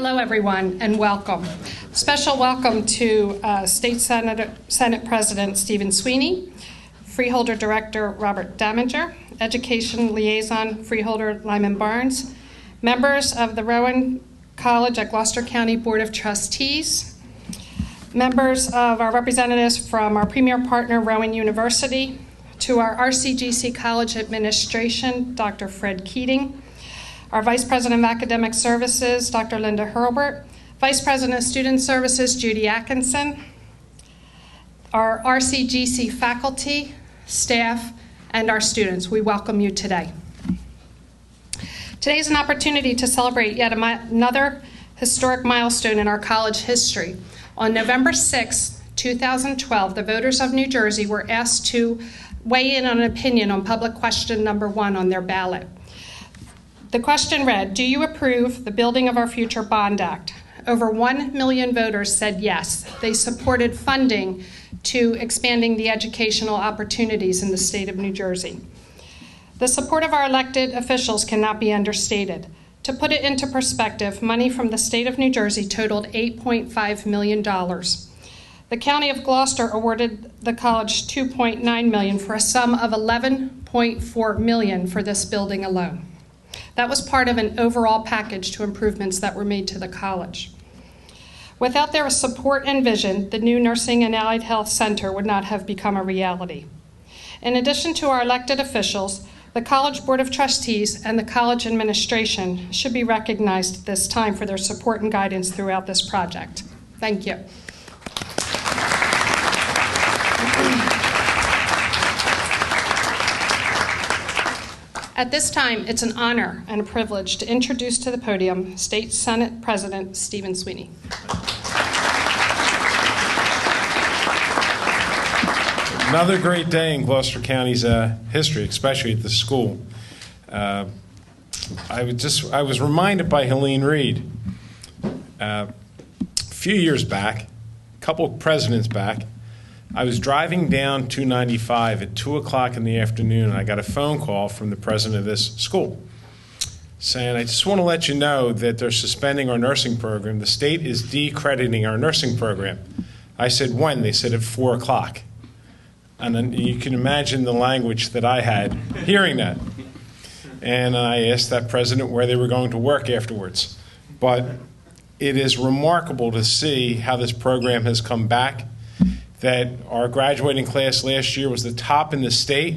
Hello, everyone, and welcome. Special welcome to State Senate President Stephen Sweeney, Freeholder Director Robert Damager, Education Liaison Freeholder Lyman Barnes, members of the Rowan College at Gloucester County Board of Trustees, members of our representatives from our premier partner, Rowan University, to our RCGC College Administration, Dr. Fred Keating, our Vice President of Academic Services, Dr. Linda Hurlbert, Vice President of Student Services, Judy Atkinson, our RCGC faculty, staff, and our students. We welcome you today. Today is an opportunity to celebrate yet another historic milestone in our college history. On November 6, 2012, the voters of New Jersey were asked to weigh in on an opinion on public question number 1 on their ballot. The question read, do you approve the Building of Our Future Bond Act? Over 1 million voters said yes. They supported funding to expanding the educational opportunities in the state of New Jersey. The support of our elected officials cannot be understated. To put it into perspective, money from the state of New Jersey totaled $8.5 million. The County of Gloucester awarded the college $2.9 million for a sum of $11.4 million for this building alone. That was part of an overall package to improvements that were made to the college. Without their support and vision, the new Nursing and Allied Health Center would not have become a reality. In addition to our elected officials, the College Board of Trustees and the college administration should be recognized at this time for their support and guidance throughout this project. Thank you. At this time, it's an honor and a privilege to introduce to the podium State Senate President Stephen Sweeney. Another great day in Gloucester County's history, especially at the school. I was reminded by Helene Reed a few years back, a couple of presidents back. I was driving down 295 at 2 o'clock in the afternoon, and I got a phone call from the president of this school saying, I just want to let you know that they're suspending our nursing program. The state is decrediting our nursing program. I said, when? They said at 4 o'clock. And then you can imagine the language that I had hearing that. And I asked that president where they were going to work afterwards. But it is remarkable to see how this program has come back, that our graduating class last year was the top in the state.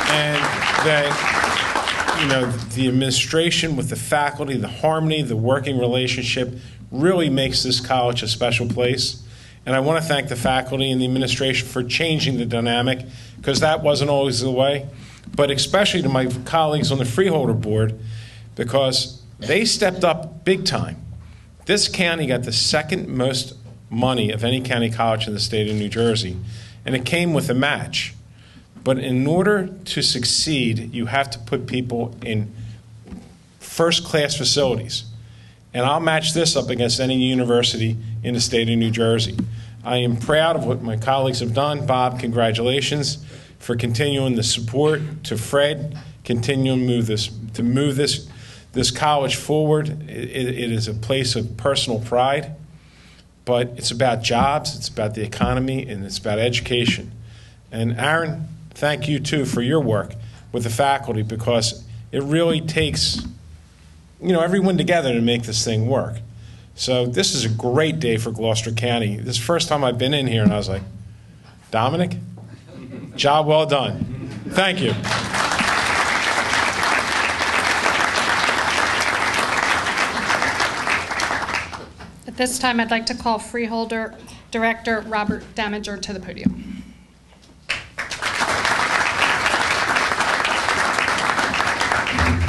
And that, you know, the administration with the faculty, the harmony, the working relationship really makes this college a special place. And I want to thank the faculty and the administration for changing the dynamic, because that wasn't always the way. But especially to my colleagues on the Freeholder Board, because they stepped up big time. This county got the second most money of any county college in the state of New Jersey, and it came with a match. But in order to succeed, you have to put people in first-class facilities. And I'll match this up against any university in the state of New Jersey. I am proud of what my colleagues have done. Bob, congratulations for continuing the support. To Fred, continuing to move this college forward. It is a place of personal pride, but it's about jobs, it's about the economy, and it's about education. And Aaron, thank you too for your work with the faculty, because it really takes, you know, everyone together to make this thing work. So this is a great day for Gloucester County. This is the first time I've been in here, and I was like, Dominic, job well done. Thank you. At this time, I'd like to call Freeholder Director Robert Damager to the podium.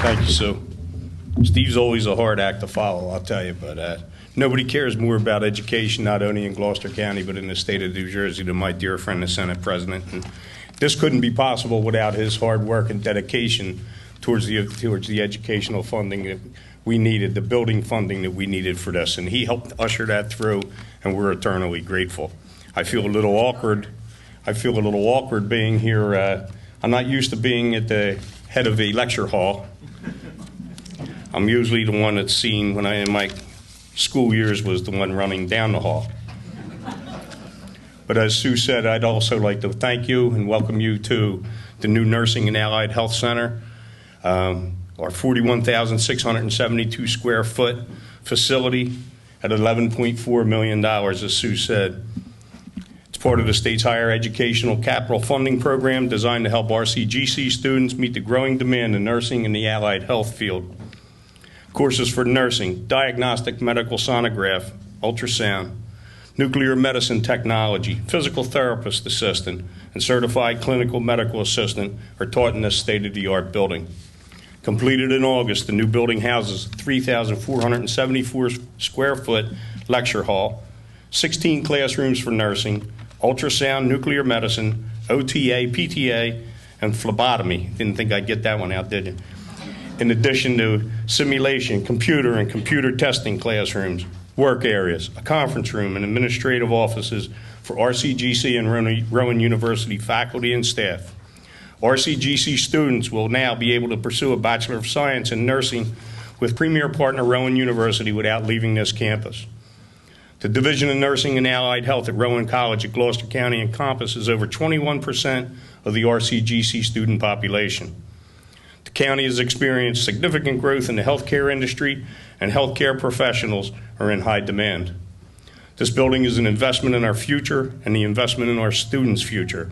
Thank you, Sue. Steve's always a hard act to follow, I'll tell you, but nobody cares more about education, not only in Gloucester County, but in the state of New Jersey, than my dear friend, the Senate President. And this couldn't be possible without his hard work and dedication towards the educational funding that we needed, the building funding that we needed for this. And he helped usher that through, and we're eternally grateful. I feel a little awkward. being here. I'm not used to being at the head of a lecture hall. I'm usually the one that's seen when in my school years was the one running down the hall. But as Sue said, I'd also like to thank you and welcome you to the new Nursing and Allied Health Center, our 41,672 square foot facility at $11.4 million, as Sue said. It's part of the state's higher educational capital funding program designed to help RCGC students meet the growing demand in nursing and the allied health field. Courses for nursing, diagnostic medical sonograph, ultrasound, nuclear medicine technology, physical therapist assistant, and certified clinical medical assistant are taught in this state-of-the-art building. Completed in August, the new building houses 3,474 square foot lecture hall, 16 classrooms for nursing, ultrasound, nuclear medicine, OTA, PTA, and phlebotomy. Didn't think I'd get that one out, did you? In addition to simulation, computer, and computer testing classrooms, work areas, a conference room, and administrative offices for RCGC and Rowan University faculty and staff. RCGC students will now be able to pursue a Bachelor of Science in Nursing with premier partner Rowan University without leaving this campus. The Division of Nursing and Allied Health at Rowan College at Gloucester County encompasses over 21% of the RCGC student population. The county has experienced significant growth in the healthcare industry, and healthcare professionals are in high demand. This building is an investment in our future and the investment in our students' future,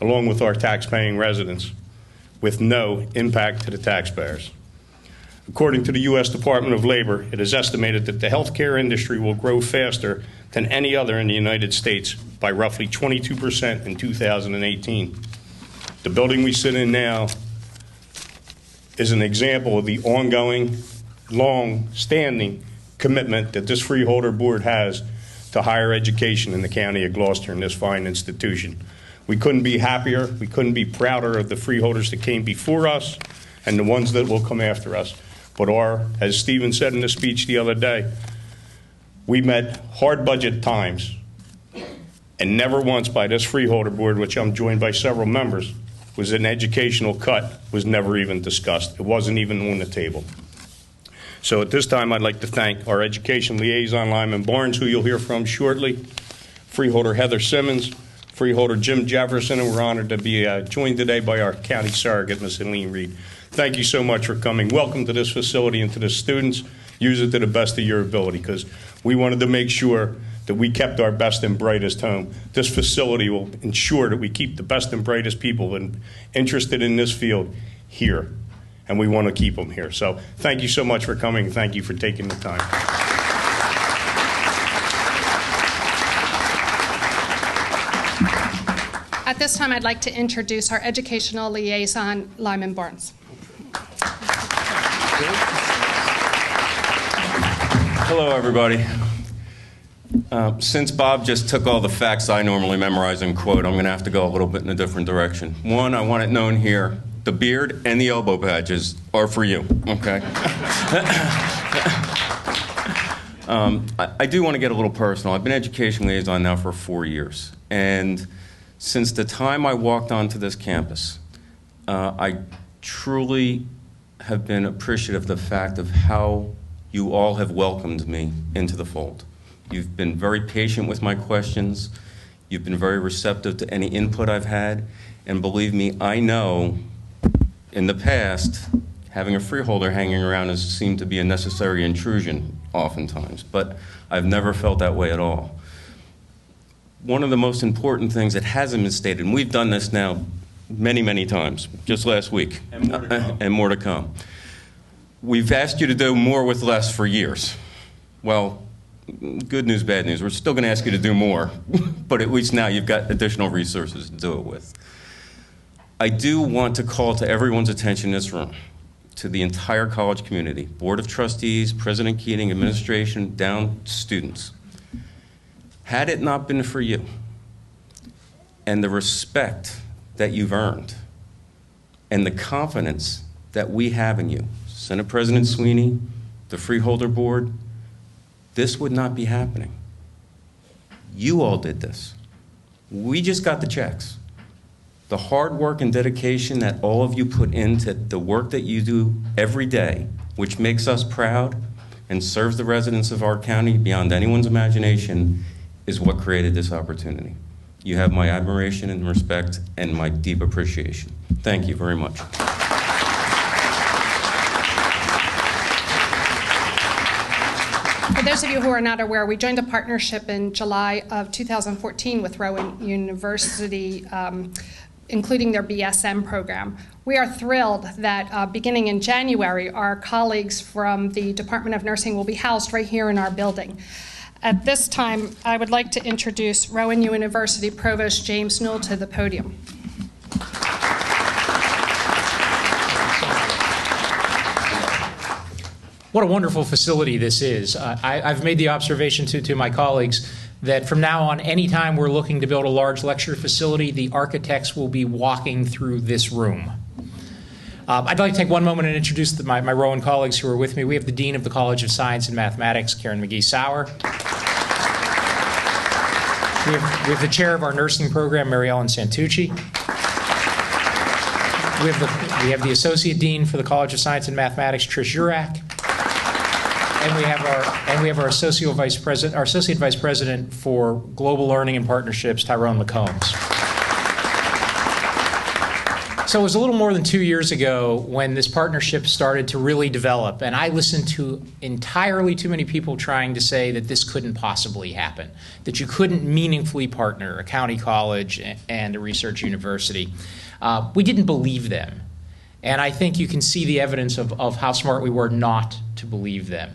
along with our tax-paying residents, with no impact to the taxpayers. According to the U.S. Department of Labor, it is estimated that the healthcare industry will grow faster than any other in the United States by roughly 22% in 2018. The building we sit in now is an example of the ongoing, long-standing commitment that this freeholder board has to higher education in the county of Gloucester in this fine institution. We couldn't be happier, we couldn't be prouder of the freeholders that came before us and the ones that will come after us. But as Stephen said in the speech the other day, we met hard budget times, and never once by this freeholder board, which I'm joined by several members, was an educational cut was never even discussed. It wasn't even on the table. So at this time, I'd like to thank our education liaison, Lyman Barnes, who you'll hear from shortly, freeholder Heather Simmons, freeholder Jim Jefferson, and we're honored to be joined today by our county surrogate, Ms. Eileen Reed. Thank you so much for coming. Welcome to this facility and to the students. Use it to the best of your ability, because we wanted to make sure that we kept our best and brightest home. This facility will ensure that we keep the best and brightest people interested in this field here, and we want to keep them here. So thank you so much for coming. Thank you for taking the time. At this time, I'd like to introduce our educational liaison, Lyman Barnes. Hello, everybody. Since Bob just took all the facts I normally memorize and quote, I'm going to have to go a little bit in a different direction. One, I want it known here, the beard and the elbow badges are for you, okay? I do want to get a little personal. I've been education liaison now for 4 years. And since the time I walked onto this campus, I truly have been appreciative of the fact of how you all have welcomed me into the fold. You've been very patient with my questions. You've been very receptive to any input I've had. And believe me, I know in the past, having a freeholder hanging around has seemed to be a necessary intrusion oftentimes, but I've never felt that way at all. One of the most important things that hasn't been stated, and we've done this now many, many times, just last week, and more to come. We've asked you to do more with less for years. Well, good news, bad news. We're still going to ask you to do more, but at least now you've got additional resources to do it with. I do want to call to everyone's attention in this room, to the entire college community, Board of Trustees, President Keating, administration, down to students. Had it not been for you and the respect that you've earned and the confidence that we have in you, Senate President Sweeney, the Freeholder Board, this would not be happening. You all did this. We just got the checks. The hard work and dedication that all of you put into the work that you do every day which makes us proud and serves the residents of our county beyond anyone's imagination, is what created this opportunity. You have my admiration and respect and my deep appreciation. Thank you very much. For those of you who are not aware, we joined a partnership in July of 2014 with Rowan University, including their BSM program. We are thrilled that beginning in January, our colleagues from the Department of Nursing will be housed right here in our building. At this time, I would like to introduce Rowan University Provost James Newell to the podium. What a wonderful facility this is. I've made the observation to my colleagues that from now on, anytime we're looking to build a large lecture facility, the architects will be walking through this room. I'd like to take one moment and introduce my Rowan colleagues who are with me. We have the Dean of the College of Science and Mathematics, Karen McGee-Sauer. We have the Chair of our Nursing Program, Mary Ellen Santucci. We have the Associate Dean for the College of Science and Mathematics, Trish Jurak. And we have our Associate Vice President for Global Learning and Partnerships, Tyrone McCombs. So it was a little more than 2 years ago when this partnership started to really develop, and I listened to entirely too many people trying to say that this couldn't possibly happen, that you couldn't meaningfully partner a county college and a research university. We didn't believe them, and I think you can see the evidence of how smart we were not to believe them.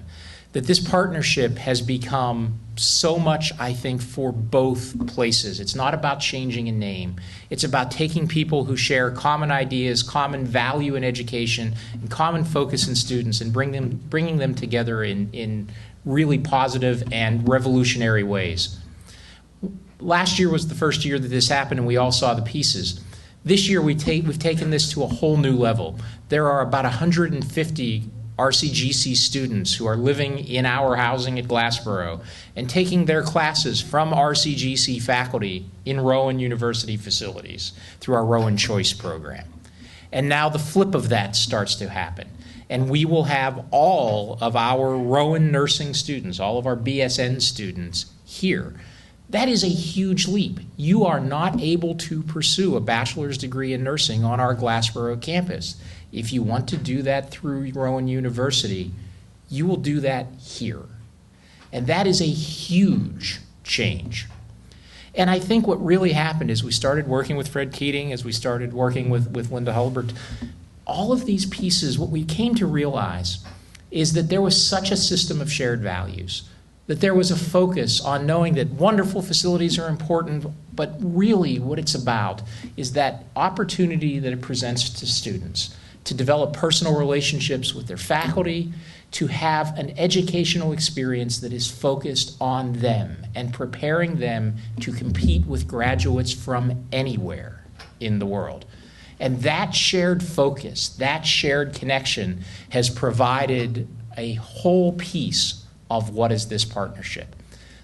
That this partnership has become so much, I think, for both places. It's not about changing a name. It's about taking people who share common ideas, common value in education, and common focus in students and bringing them together in really positive and revolutionary ways. Last year was the first year that this happened, and we all saw the pieces. This year, we've taken this to a whole new level. There are about 150 RCGC students who are living in our housing at Glassboro and taking their classes from RCGC faculty in Rowan University facilities through our Rowan Choice program. And now the flip of that starts to happen. And we will have all of our Rowan nursing students, all of our BSN students here. That is a huge leap. You are not able to pursue a bachelor's degree in nursing on our Glassboro campus. If you want to do that through Rowan University, you will do that here. And that is a huge change. And I think what really happened is we started working with Fred Keating, as we started working with Linda Hulbert. All of these pieces, what we came to realize is that there was such a system of shared values, that there was a focus on knowing that wonderful facilities are important, but really what it's about is that opportunity that it presents to students to develop personal relationships with their faculty, to have an educational experience that is focused on them and preparing them to compete with graduates from anywhere in the world. And that shared focus, that shared connection has provided a whole piece of what is this partnership.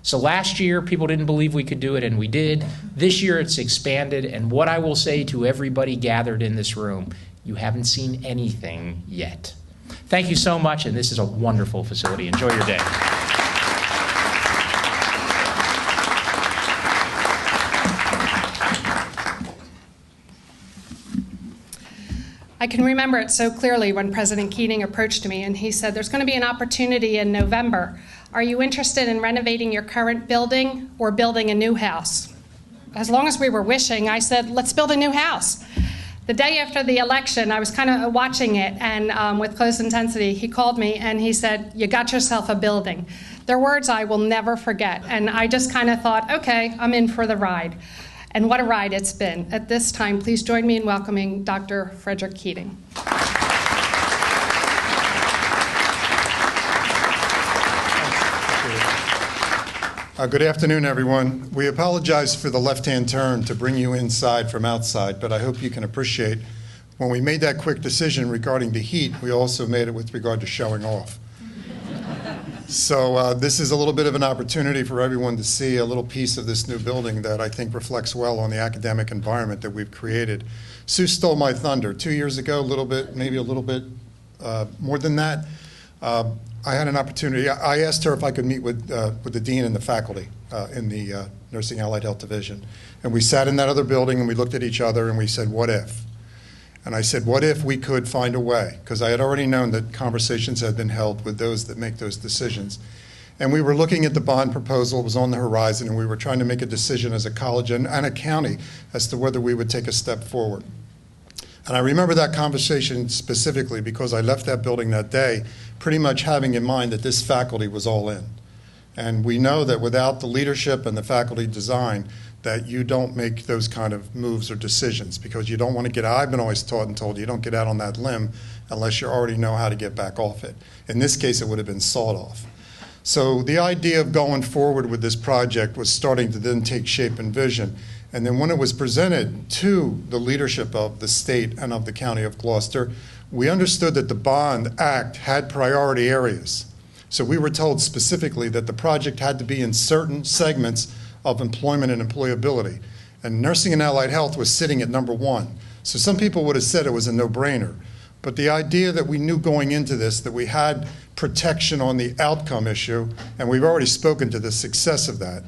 So last year, people didn't believe we could do it, and we did. This year, it's expanded, and what I will say to everybody gathered in this room, you haven't seen anything yet. Thank you so much, and this is a wonderful facility. Enjoy your day. I can remember it so clearly when President Keating approached me and he said, there's going to be an opportunity in November. Are you interested in renovating your current building or building a new house? As long as we were wishing, I said, let's build a new house. The day after the election, I was kind of watching it, and with close intensity, he called me and he said, you got yourself a building. They're words I will never forget, and I just kind of thought, okay, I'm in for the ride. And what a ride it's been. At this time, please join me in welcoming Dr. Frederick Keating. Good afternoon, everyone. We apologize for the left-hand turn to bring you inside from outside, but I hope you can appreciate when we made that quick decision regarding the heat, we also made it with regard to showing off. So this is a little bit of an opportunity for everyone to see a little piece of this new building that I think reflects well on the academic environment that we've created. Sue stole my thunder. 2 years ago, maybe a little bit more than that, I had an opportunity. I asked her if I could meet with the dean and the faculty in the Nursing Allied Health Division. And we sat in that other building and we looked at each other and we said, what if? And I said, what if we could find a way? Because I had already known that conversations had been held with those that make those decisions. And we were looking at the bond proposal. It was on the horizon, and we were trying to make a decision as a college and a county as to whether we would take a step forward. And I remember that conversation specifically because I left that building that day pretty much having in mind that this faculty was all in. And we know that without the leadership and the faculty design, that you don't make those kind of moves or decisions because you don't want to get out. I've been always taught and told you don't get out on that limb unless you already know how to get back off it. In this case, it would have been sawed off. So the idea of going forward with this project was starting to then take shape and vision. And then when it was presented to the leadership of the state and of the County of Gloucester, we understood that the Bond Act had priority areas. So we were told specifically that the project had to be in certain segments of employment and employability. And nursing and allied health was sitting at number 1. So some people would have said it was a no-brainer. But the idea that we knew going into this that we had protection on the outcome issue, and we've already spoken to the success of that,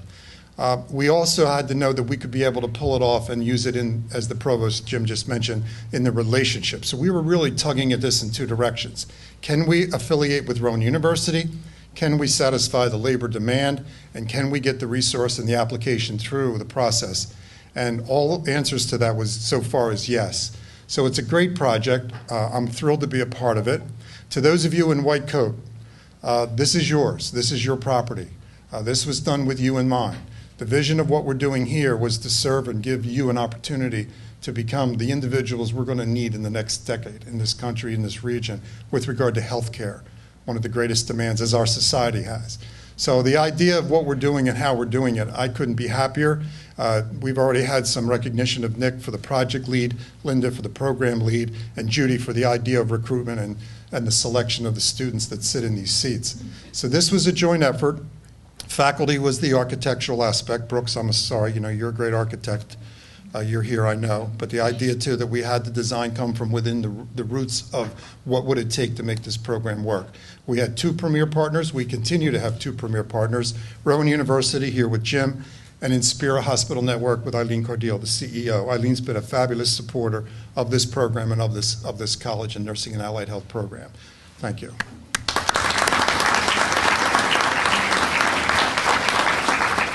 we also had to know that we could be able to pull it off and use it in, as the provost Jim just mentioned, in the relationship. So we were really tugging at this in 2 directions. Can we affiliate with Rowan University? Can we satisfy the labor demand? And can we get the resource and the application through the process? And all answers to that was so far is yes. So it's a great project. I'm thrilled to be a part of it. To those of you in white coat, this is yours. This is your property. This was done with you in mind. The vision of what we're doing here was to serve and give you an opportunity to become the individuals we're going to need in the next decade in this country, in this region, with regard to health care, one of the greatest demands as our society has. So the idea of what we're doing and how we're doing it, I couldn't be happier. We've already had some recognition of Nick for the project lead, Linda for the program lead, and Judy for the idea of recruitment and the selection of the students that sit in these seats. So this was a joint effort. Faculty was the architectural aspect. Brooks, I'm sorry, you're a great architect. You're here, I know. But the idea, too, that we had the design come from within the roots of what would it take to make this program work. We had 2 premier partners. We continue to have 2 premier partners. Rowan University here with Jim, and Inspira Hospital Network with Eileen Cardile, the CEO. Eileen's been a fabulous supporter of this program and of this college and nursing and allied health program. Thank you.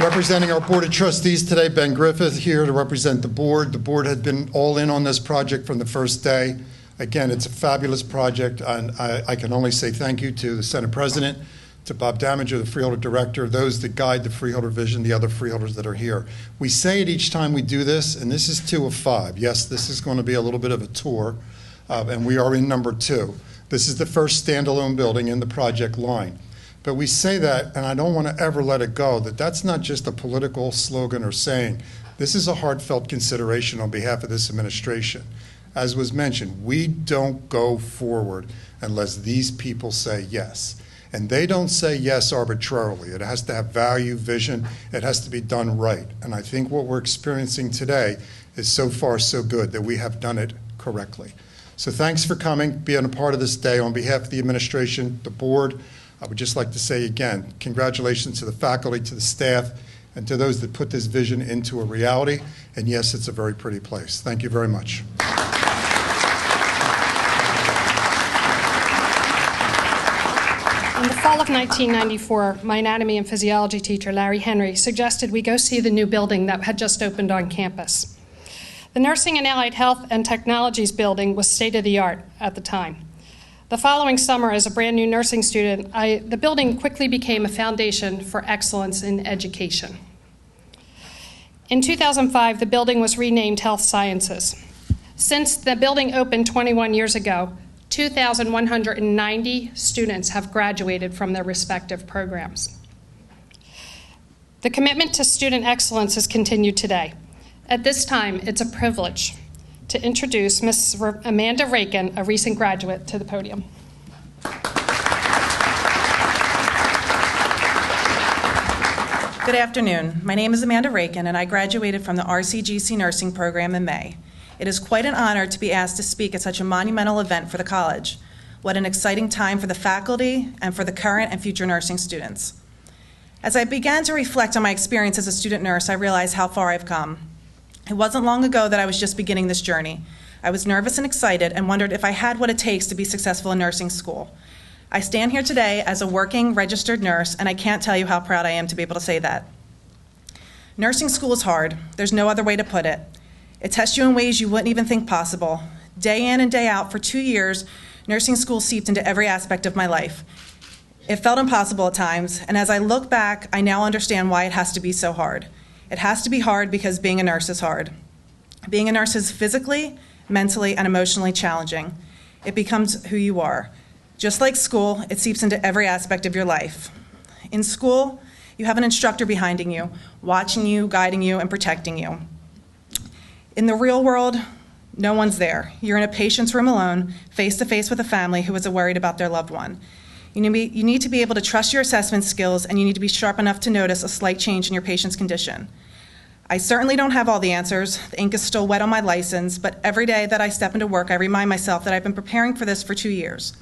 Representing our Board of Trustees today, Ben Griffith here to represent the board. The board had been all in on this project from the first day. Again, it's a fabulous project, and I can only say thank you to the Senate President, to Bob Damager, the Freeholder Director, those that guide the Freeholder Vision, the other freeholders that are here. We say it each time we do this, and this is 2 of 5. Yes, this is going to be a little bit of a tour, and we are in number 2. This is the first standalone building in the project line. But we say that, and I don't want to ever let it go, that that's not just a political slogan or saying. This is a heartfelt consideration on behalf of this administration. As was mentioned, we don't go forward unless these people say yes. And they don't say yes arbitrarily. It has to have value, vision. It has to be done right. And I think what we're experiencing today is so far so good that we have done it correctly. So thanks for coming, being a part of this day. On behalf of the administration, the board, I would just like to say again, congratulations to the faculty, to the staff, and to those that put this vision into a reality. And yes, it's a very pretty place. Thank you very much. In the fall of 1994, my anatomy and physiology teacher, Larry Henry, suggested we go see the new building that had just opened on campus. The Nursing and Allied Health and Technologies building was state-of-the-art at the time. The following summer, as a brand new nursing student, the building quickly became a foundation for excellence in education. In 2005, the building was renamed Health Sciences. Since the building opened 21 years ago, 2,190 students have graduated from their respective programs. The commitment to student excellence has continued today. At this time, it's a privilege to introduce Ms. Amanda Racan, a recent graduate, to the podium. Good afternoon. My name is Amanda Racan, and I graduated from the RCGC nursing program in May. It is quite an honor to be asked to speak at such a monumental event for the college. What an exciting time for the faculty and for the current and future nursing students. As I began to reflect on my experience as a student nurse, I realized how far I've come. It wasn't long ago that I was just beginning this journey. I was nervous and excited and wondered if I had what it takes to be successful in nursing school. I stand here today as a working, registered nurse, and I can't tell you how proud I am to be able to say that. Nursing school is hard. There's no other way to put it. It tests you in ways you wouldn't even think possible. Day in and day out, for 2 years, nursing school seeped into every aspect of my life. It felt impossible at times, and as I look back, I now understand why it has to be so hard. It has to be hard because being a nurse is hard. Being a nurse is physically, mentally, and emotionally challenging. It becomes who you are. Just like school, it seeps into every aspect of your life. In school, you have an instructor behind you, watching you, guiding you, and protecting you. In the real world, no one's there. You're in a patient's room alone, face-to-face with a family who is worried about their loved one. You need to be able to trust your assessment skills, and you need to be sharp enough to notice a slight change in your patient's condition. I certainly don't have all the answers. The ink is still wet on my license, but every day that I step into work, I remind myself that I've been preparing for this for 2 years.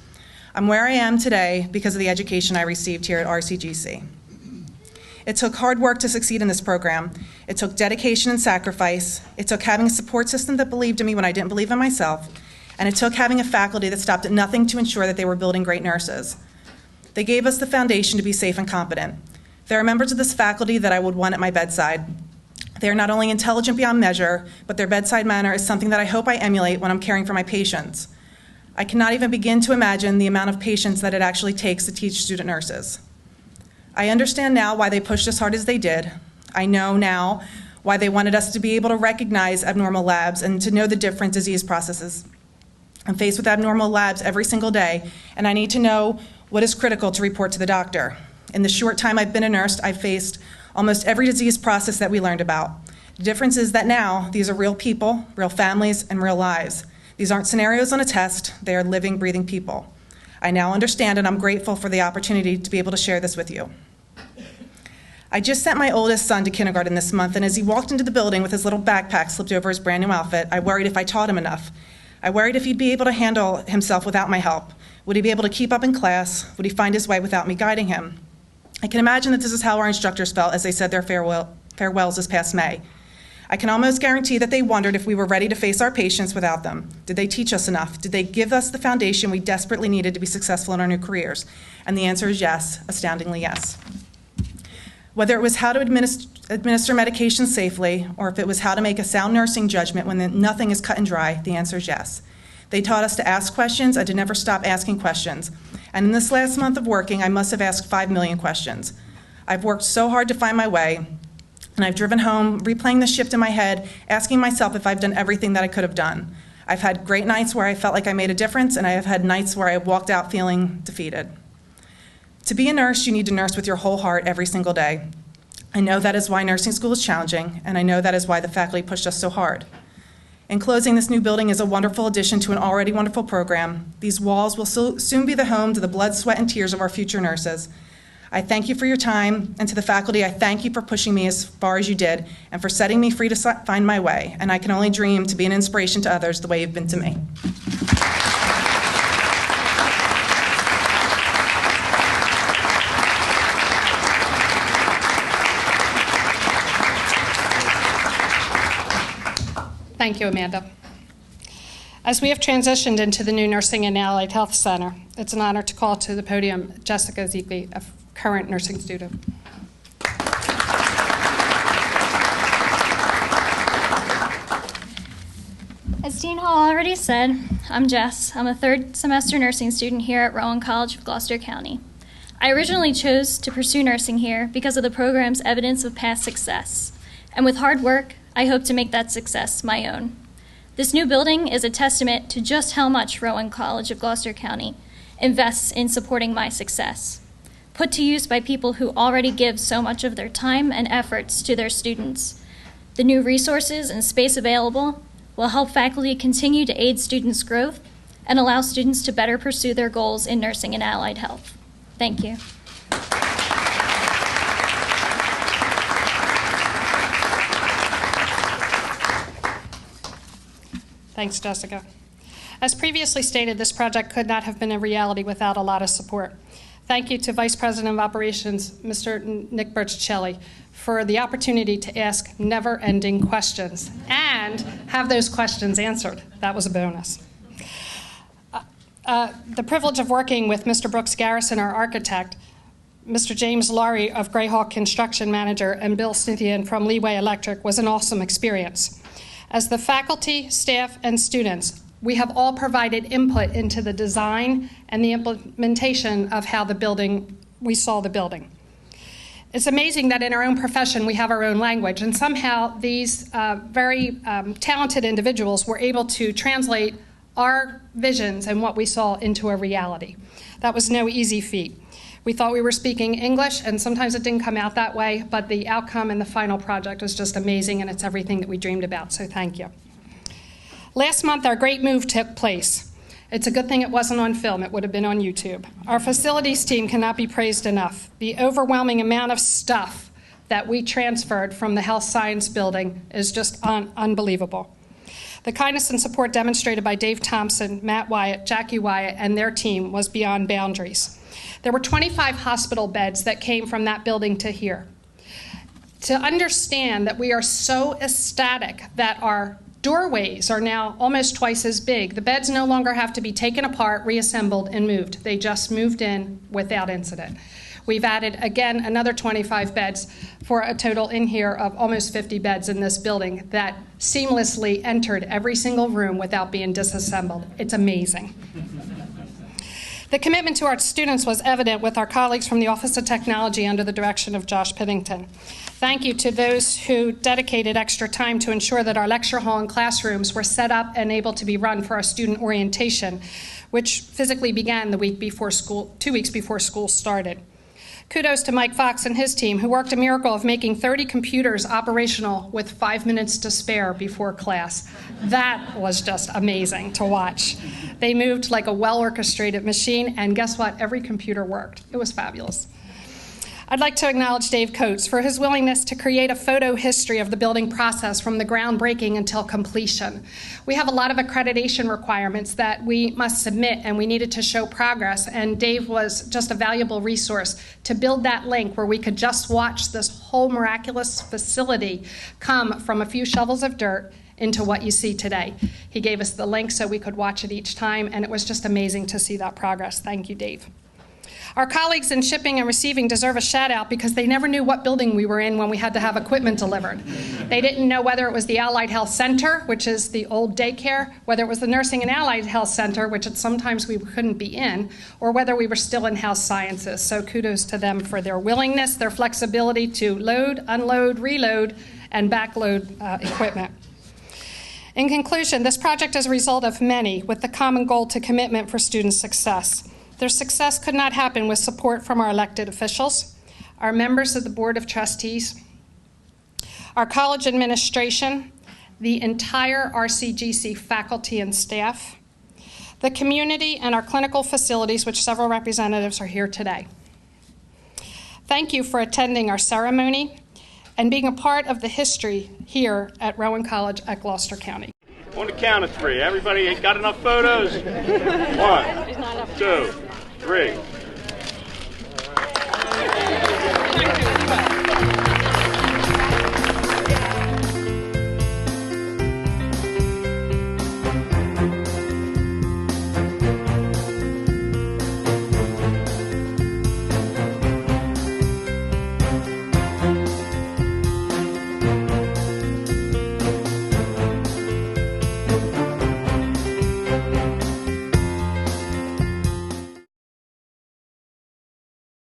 I'm where I am today because of the education I received here at RCGC. It took hard work to succeed in this program. It took dedication and sacrifice. It took having a support system that believed in me when I didn't believe in myself. And it took having a faculty that stopped at nothing to ensure that they were building great nurses. They gave us the foundation to be safe and competent. There are members of this faculty that I would want at my bedside. They are not only intelligent beyond measure, but their bedside manner is something that I hope I emulate when I'm caring for my patients. I cannot even begin to imagine the amount of patience that it actually takes to teach student nurses. I understand now why they pushed as hard as they did. I know now why they wanted us to be able to recognize abnormal labs and to know the different disease processes. I'm faced with abnormal labs every single day, and I need to know what is critical to report to the doctor. In the short time I've been a nurse, I've faced almost every disease process that we learned about. The difference is that now these are real people, real families, and real lives. These aren't scenarios on a test, they are living, breathing people. I now understand, and I'm grateful for the opportunity to be able to share this with you. I just sent my oldest son to kindergarten this month, and as he walked into the building with his little backpack slipped over his brand new outfit, I worried if I taught him enough. I worried if he'd be able to handle himself without my help. Would he be able to keep up in class? Would he find his way without me guiding him? I can imagine that this is how our instructors felt as they said their farewells this past May. I can almost guarantee that they wondered if we were ready to face our patients without them. Did they teach us enough? Did they give us the foundation we desperately needed to be successful in our new careers? And the answer is yes, astoundingly yes. Whether it was how to administer medication safely, or if it was how to make a sound nursing judgment when nothing is cut and dry, the answer is yes. They taught us to ask questions and to never stop asking questions. And in this last month of working, I must have asked 5 million questions. I've worked so hard to find my way, and I've driven home, replaying the shift in my head, asking myself if I've done everything that I could have done. I've had great nights where I felt like I made a difference, and I have had nights where I walked out feeling defeated. To be a nurse, you need to nurse with your whole heart every single day. I know that is why nursing school is challenging, and I know that is why the faculty pushed us so hard. In closing, this new building is a wonderful addition to an already wonderful program. These walls will soon be the home to the blood, sweat, and tears of our future nurses. I thank you for your time, and to the faculty, I thank you for pushing me as far as you did and for setting me free to find my way, and I can only dream to be an inspiration to others the way you've been to me. Thank you, Amanda. As we have transitioned into the new Nursing and Allied Health Center, it's an honor to call to the podium Jessica Zielke, a current nursing student. As Dean Hall already said, I'm Jess. I'm a third semester nursing student here at Rowan College of Gloucester County. I originally chose to pursue nursing here because of the program's evidence of past success. And with hard work, I hope to make that success my own. This new building is a testament to just how much Rowan College of Gloucester County invests in supporting my success, put to use by people who already give so much of their time and efforts to their students. The new resources and space available will help faculty continue to aid students' growth and allow students to better pursue their goals in nursing and allied health. Thank you. Thanks, Jessica. As previously stated, this project could not have been a reality without a lot of support. Thank you to Vice President of Operations, Mr. Nick Berticelli, for the opportunity to ask never-ending questions and have those questions answered. That was a bonus. The privilege of working with Mr. Brooks Garrison, our architect, Mr. James Laurie of Greyhawk Construction Manager, and Bill Scythian from Leeway Electric was an awesome experience. As the faculty, staff, and students, we have all provided input into the design and the implementation of how we saw the building. It's amazing that in our own profession we have our own language, and somehow these very talented individuals were able to translate our visions and what we saw into a reality. That was no easy feat. We thought we were speaking English, and sometimes it didn't come out that way, but the outcome and the final project was just amazing, and it's everything that we dreamed about, so thank you. Last month, our great move took place. It's a good thing it wasn't on film. It would have been on YouTube. Our facilities team cannot be praised enough. The overwhelming amount of stuff that we transferred from the health science building is just unbelievable. The kindness and support demonstrated by Dave Thompson, Matt Wyatt, Jackie Wyatt, and their team was beyond boundaries. There were 25 hospital beds that came from that building to here. To understand that we are so ecstatic that our doorways are now almost twice as big. The beds no longer have to be taken apart, reassembled, and moved. They just moved in without incident. We've added, again, another 25 beds for a total in here of almost 50 beds in this building that seamlessly entered every single room without being disassembled. It's amazing. The commitment to our students was evident with our colleagues from the Office of Technology under the direction of Josh Piddington. Thank you to those who dedicated extra time to ensure that our lecture hall and classrooms were set up and able to be run for our student orientation, which physically began the week before school, 2 weeks before school started. Kudos to Mike Fox and his team, who worked a miracle of making 30 computers operational with 5 minutes to spare before class. That was just amazing to watch. They moved like a well-orchestrated machine, and guess what? Every computer worked. It was fabulous. I'd like to acknowledge Dave Coates for his willingness to create a photo history of the building process from the groundbreaking until completion. We have a lot of accreditation requirements that we must submit, and we needed to show progress, and Dave was just a valuable resource to build that link where we could just watch this whole miraculous facility come from a few shovels of dirt into what you see today. He gave us the link so we could watch it each time, and it was just amazing to see that progress. Thank you, Dave. Our colleagues in shipping and receiving deserve a shout out because they never knew what building we were in when we had to have equipment delivered. They didn't know whether it was the Allied Health Center, which is the old daycare, whether it was the Nursing and Allied Health Center, which sometimes we couldn't be in, or whether we were still in health sciences. So kudos to them for their willingness, their flexibility to load, unload, reload, and backload equipment. In conclusion, this project is a result of many with the common goal to commitment for student success. Their success could not happen with support from our elected officials, our members of the Board of Trustees, our college administration, the entire RCGC faculty and staff, the community, and our clinical facilities, which several representatives are here today. Thank you for attending our ceremony and being a part of the history here at Rowan College at Gloucester County. On the count of three. Everybody got enough photos? 1, 2, 3.